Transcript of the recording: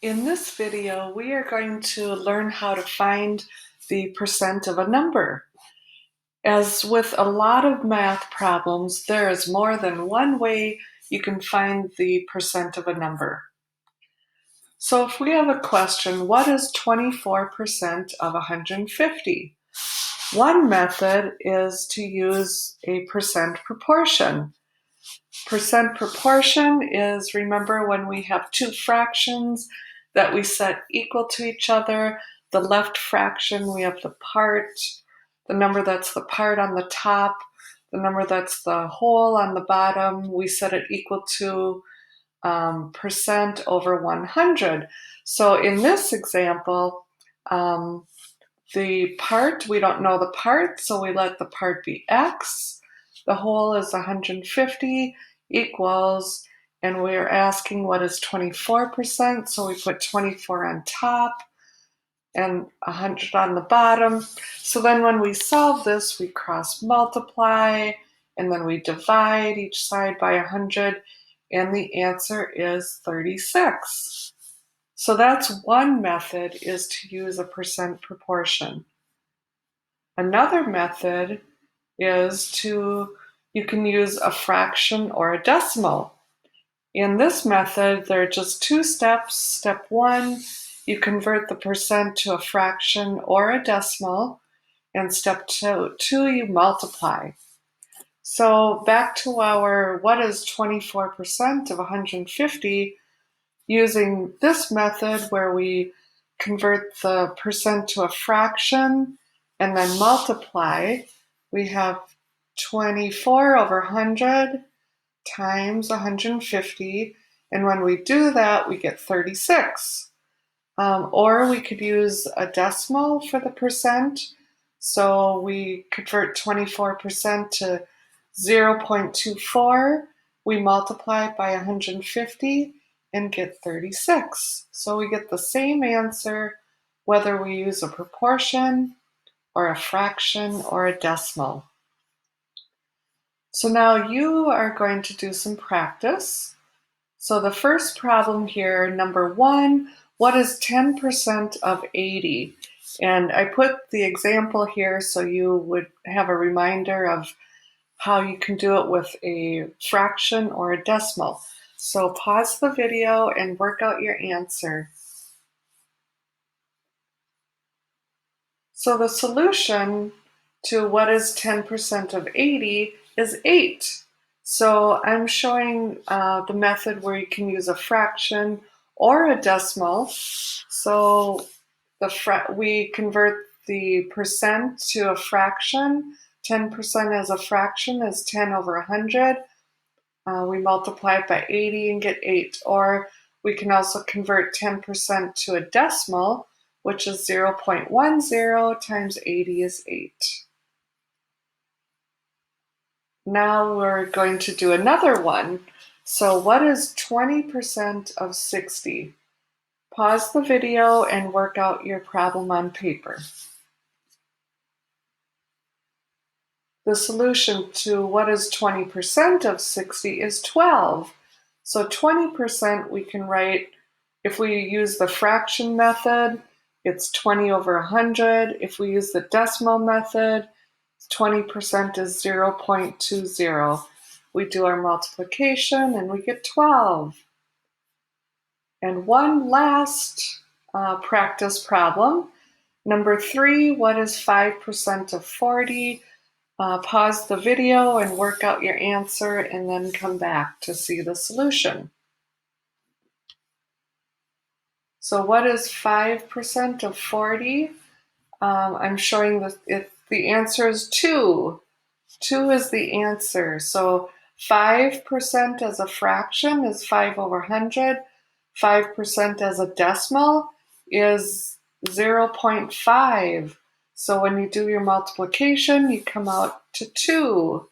In this video, we are going to learn how to find the percent of a number. As with a lot of math problems, there is more than one way you can find the percent of a number. So if we have a question, what is 24% of 150? One method is to use a percent proportion. Percent proportion is, remember, when we have two fractions that we set equal to each other. The left fraction, we have the part, the number that's the part on the top, the number that's the whole on the bottom. We set it equal to percent over 100. So in this example, the part, we don't know the part, so we let the part be x. The whole is 150 equals, and we're asking what is 24%, so we put 24 on top and 100 on the bottom. So then when we solve this, we cross multiply, and then we divide each side by 100, and the answer is 36. So that's one method, is to use a percent proportion. Another method is you can use a fraction or a decimal. In this method, there are just two steps. Step one, you convert the percent to a fraction or a decimal, and step two, you multiply. So back to our what is 24% of 150, using this method where we convert the percent to a fraction and then multiply, we have 24 over 100 times 150, and when we do that, we get 36. Or we could use a decimal for the percent. So we convert 24% to 0.24. We multiply it by 150 and get 36. So we get the same answer whether we use a proportion or a fraction or a decimal. So now you are going to do some practice. So the first problem here, number one, what is 10% of 80? And I put the example here so you would have a reminder of how you can do it with a fraction or a decimal. So pause the video and work out your answer. So the solution to what is 10% of 80 is 8. So I'm showing the method where you can use a fraction or a decimal. So we convert the percent to a fraction. 10% as a fraction is 10 over 100. We multiply it by 80 and get 8. Or we can also convert 10% to a decimal, which is 0.10 times 80 is 8. Now we're going to do another one. So what is 20% of 60? Pause the video and work out your problem on paper. The solution to what is 20% of 60 is 12. So 20% we can write, if we use the fraction method, it's 20 over 100. If we use the decimal method, 20% is 0.20. We do our multiplication and we get 12. And one last practice problem. Number 3, what is 5% of 40? Pause the video and work out your answer and then come back to see the solution. So what is 5% of 40? I'm showing that the answer is 2. 2 is the answer. So 5% as a fraction is 5 over 100. 5% as a decimal is 0.5. So when you do your multiplication, you come out to 2.